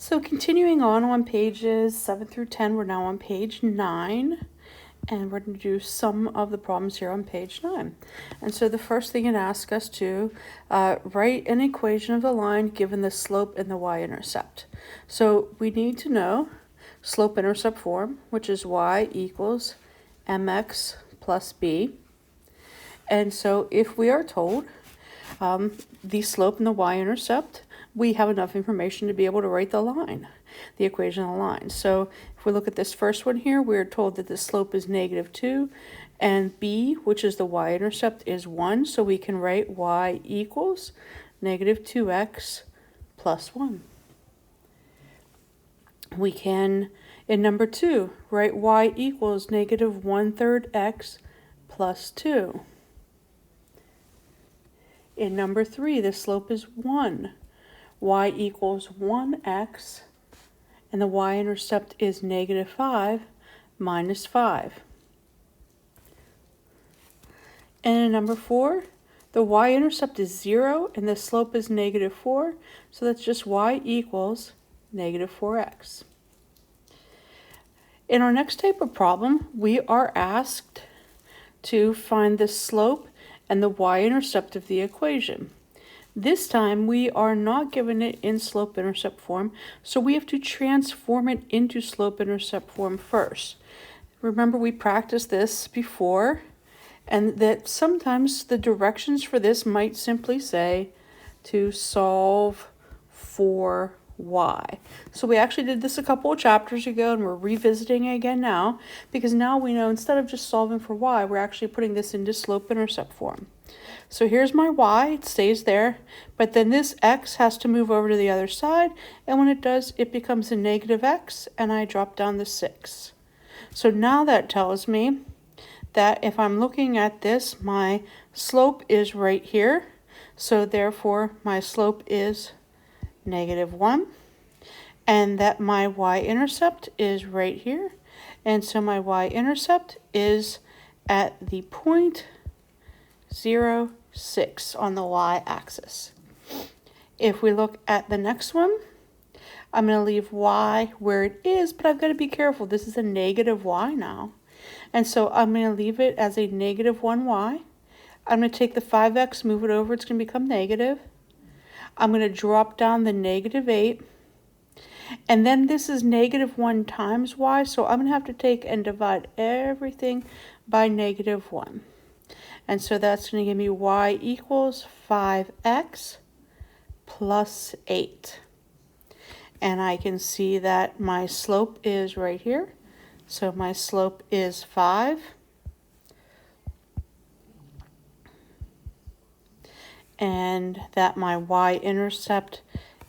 So continuing on pages 7 through 10, we're now on page 9, and we're going to do some of the problems here on page 9. And so the first thing it asks us to write an equation of the line given the slope and the y-intercept. So we need to know slope-intercept form, which is y equals mx plus b. And so if we are told the slope and the y-intercept, we have enough information to be able to write the line, the equation of the line. So if we look at this first one here, we're told that the slope is -2 and b, which is the y-intercept, is 1. So we can write y equals -2x plus 1. We can, in number 2, write y equals -1/3 x plus 2. In number 3, the slope is 1. Y equals 1x, and the y-intercept is -5 minus 5. And in number 4, the y-intercept is 0, and the slope is -4, so that's just y equals -4x. In our next type of problem, we are asked to find the slope and the y-intercept of the equation. This time we are not given it in slope-intercept form, so we have to transform it into slope-intercept form first. Remember, we practiced this before, and that sometimes the directions for this might simply say to solve for y. So we actually did this a couple of chapters ago, and we're revisiting it again now, because now we know instead of just solving for y, we're actually putting this into slope-intercept form. So here's my y, it stays there, but then this x has to move over to the other side, and when it does, it becomes a -x, and I drop down the 6. So now that tells me that if I'm looking at this, my slope is right here, so therefore my slope is -1, and that my y-intercept is right here, and so my y-intercept is at the point 0, 6 on the y-axis. If we look at the next one, I'm going to leave y where it is, but I've got to be careful. This is a -y now. And so I'm going to leave it as a -1y. I'm going to take the 5x, move it over, it's going to become negative. I'm going to drop down the -8. And then this is -1 times y, so I'm going to have to take and divide everything by -1. And so that's going to give me y equals 5x plus 8. And I can see that my slope is right here. So my slope is 5. And that my y-intercept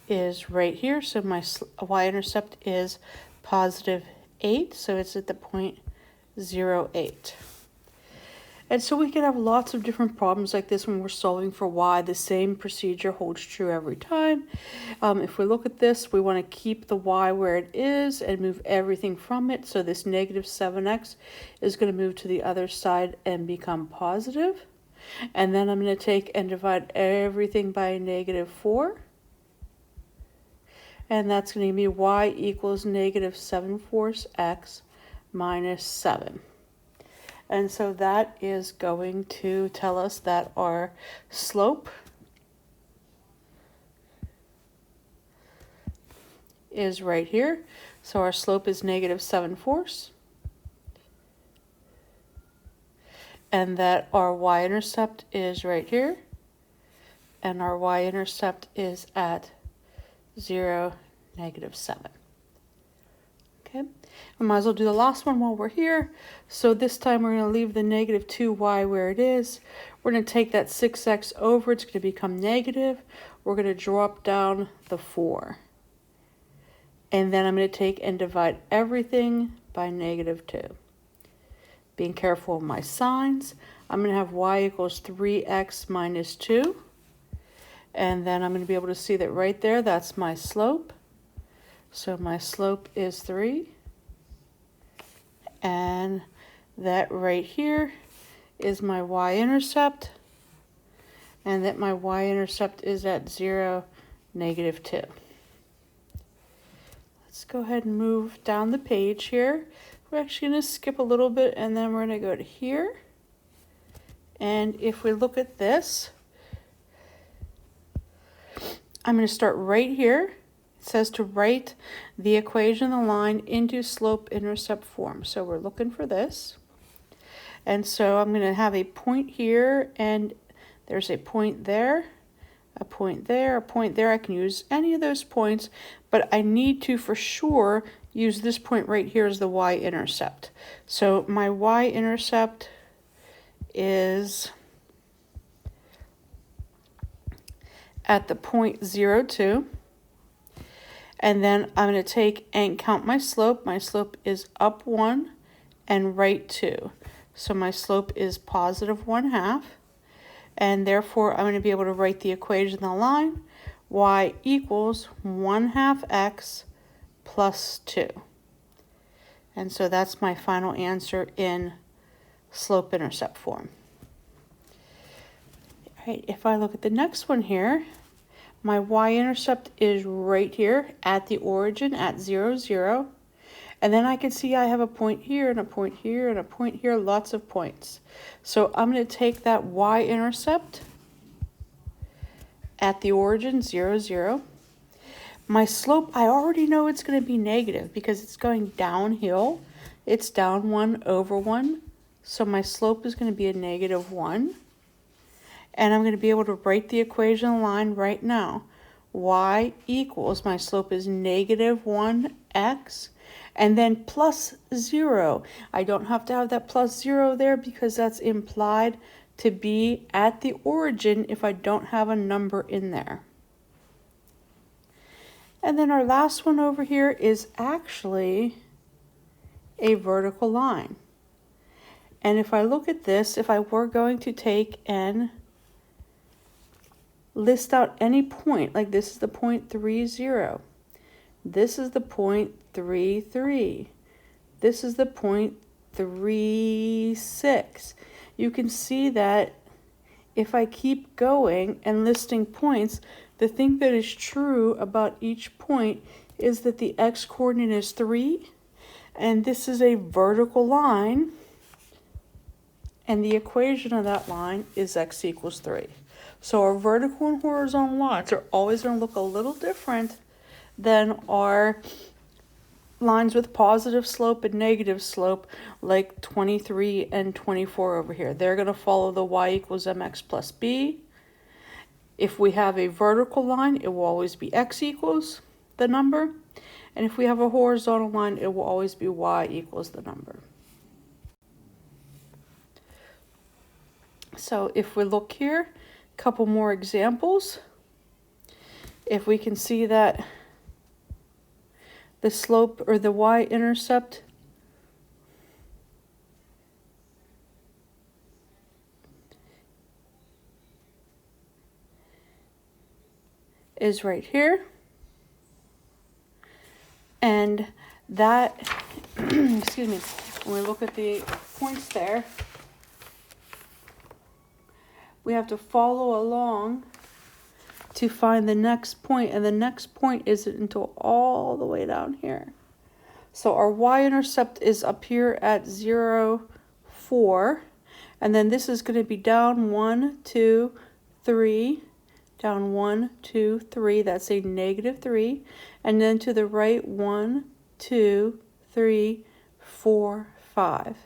is right here. So my y-intercept is +8. So it's at the point 0, 8. And so we can have lots of different problems like this when we're solving for y. The same procedure holds true every time. If we look at this, we want to keep the y where it is and move everything from it. So this -7x is going to move to the other side and become positive. And then I'm going to take and divide everything by -4. And that's going to give me y equals -7/4 x minus 7. And so that is going to tell us that our slope is right here. So our slope is -7/4. And that our y-intercept is right here. And our y-intercept is at 0, -7. Okay, I might as well do the last one while we're here. So this time we're going to leave the -2y where it is. We're going to take that 6x over. It's going to become negative. We're going to drop down the 4. And then I'm going to take and divide everything by -2. Being careful of my signs, I'm going to have y equals 3x minus 2. And then I'm going to be able to see that right there, that's my slope. So my slope is 3. And that right here is my y-intercept. And that my y-intercept is at 0, -2. Let's go ahead and move down the page here. We're actually going to skip a little bit and then we're going to go to here. And if we look at this, I'm going to start right here. It says to write the equation of the line into slope-intercept form. So we're looking for this. And so I'm going to have a point here, and there's a point there, a point there, a point there. I can use any of those points, but I need to for sure use this point right here as the y-intercept. So my y-intercept is at the point 0, 2. And then I'm going to take and count my slope. My slope is up 1 and right 2. So my slope is positive 1/2. And therefore, I'm going to be able to write the equation of the line. Y equals 1/2 x plus 2. And so that's my final answer in slope-intercept form. All right, if I look at the next one here, my y-intercept is right here at the origin at 0, 0. And then I can see I have a point here and a point here and a point here, lots of points. So I'm going to take that y-intercept at the origin, 0, 0. My slope, I already know it's going to be negative because it's going downhill. It's down 1 over 1. So my slope is going to be a negative 1. And I'm going to be able to write the equation line right now. Y equals, my slope is negative 1x, and then plus 0. I don't have to have that plus 0 there because that's implied to be at the origin if I don't have a number in there. And then our last one over here is actually a vertical line. And if I look at this, if I were going to take and list out any point, like this is the point 3, 0. This is the point 3, 3. This is the point 3, 6. You can see that if I keep going and listing points, the thing that is true about each point is that the x-coordinate is 3, and this is a vertical line, and the equation of that line is x equals 3. So our vertical and horizontal lines are always going to look a little different than our lines with positive slope and negative slope, like 23 and 24 over here. They're going to follow the y equals mx plus b. If we have a vertical line, it will always be x equals the number. And if we have a horizontal line, it will always be y equals the number. So if we look here, a couple more examples. If we can see that the slope or the y-intercept is right here, and that excuse me, when we look at the points there, we have to follow along to find the next point, and the next point isn't until all the way down here. So our y-intercept is up here at 0, 4, and then this is going to be down 1, 2, 3, down 1, 2, 3, that's a negative 3, and then to the right 1, 2, 3, 4, 5.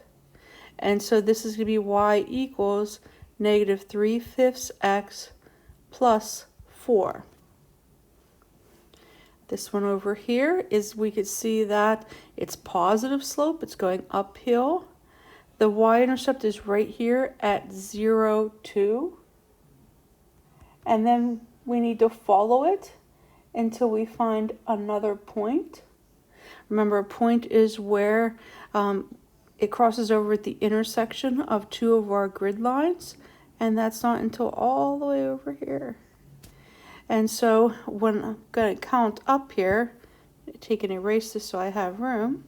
And so this is going to be y equals negative 3/5 x plus 4. This one over here is, we could see that it's positive slope, it's going uphill. The y-intercept is right here at 0, 2. And then we need to follow it until we find another point. Remember, a point is where it crosses over at the intersection of two of our grid lines, and that's not until all the way over here. And so when I'm going to count up here, take and erase this so I have room.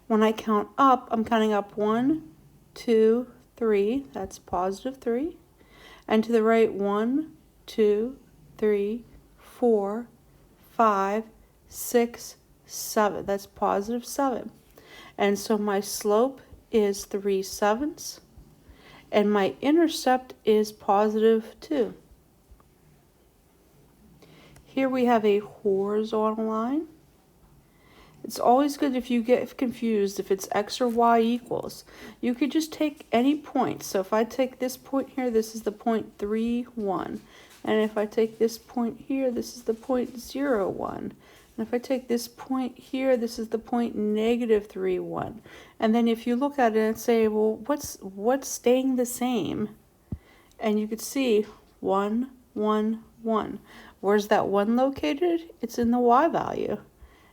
When I count up, I'm counting up 1, 2, 3, that's positive 3. And to the right, 1, 2, 3, 4, 5, 6, 7. That's positive 7. And so my slope is 3/7, and my intercept is positive 2. Here we have a horizontal line. It's always good if you get confused if it's x or y equals. You could just take any point. So if I take this point here, this is the point 3, 1. And if I take this point here, this is the point 0, 1. And if I take this point here, this is the point -3, 1. And then if you look at it and say, well, what's staying the same? And you could see 1, 1, 1. Where's that 1 located? It's in the y value.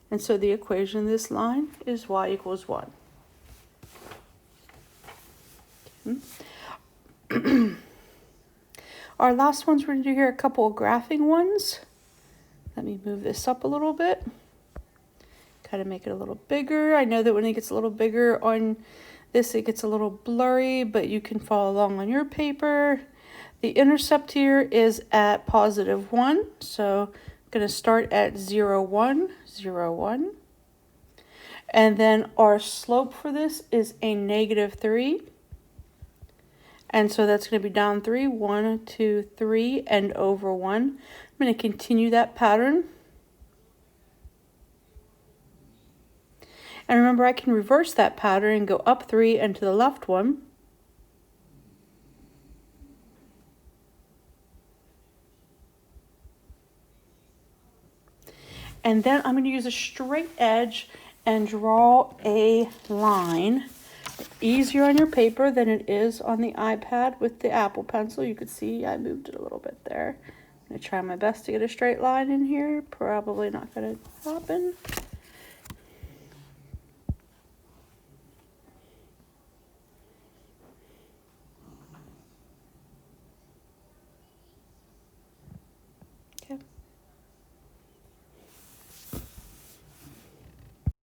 And so the equation of this line is y equals 1. Our last ones, we're going to do here a couple of graphing ones. Let me move this up a little bit. Kind of make it a little bigger. I know that when it gets a little bigger on this, it gets a little blurry, but you can follow along on your paper. The intercept here is at positive 1. So going to start at 0, 1, 0, 1. And then our slope for this is a -3. And so that's going to be down 3, 1, 2, 3, and over 1. I'm going to continue that pattern. And remember, I can reverse that pattern and go up 3 and to the left 1. And then I'm going to use a straight edge and draw a line. Easier on your paper than it is on the iPad with the Apple Pencil. You could see I moved it a little bit there. I'm going to try my best to get a straight line in here. Probably not going to happen.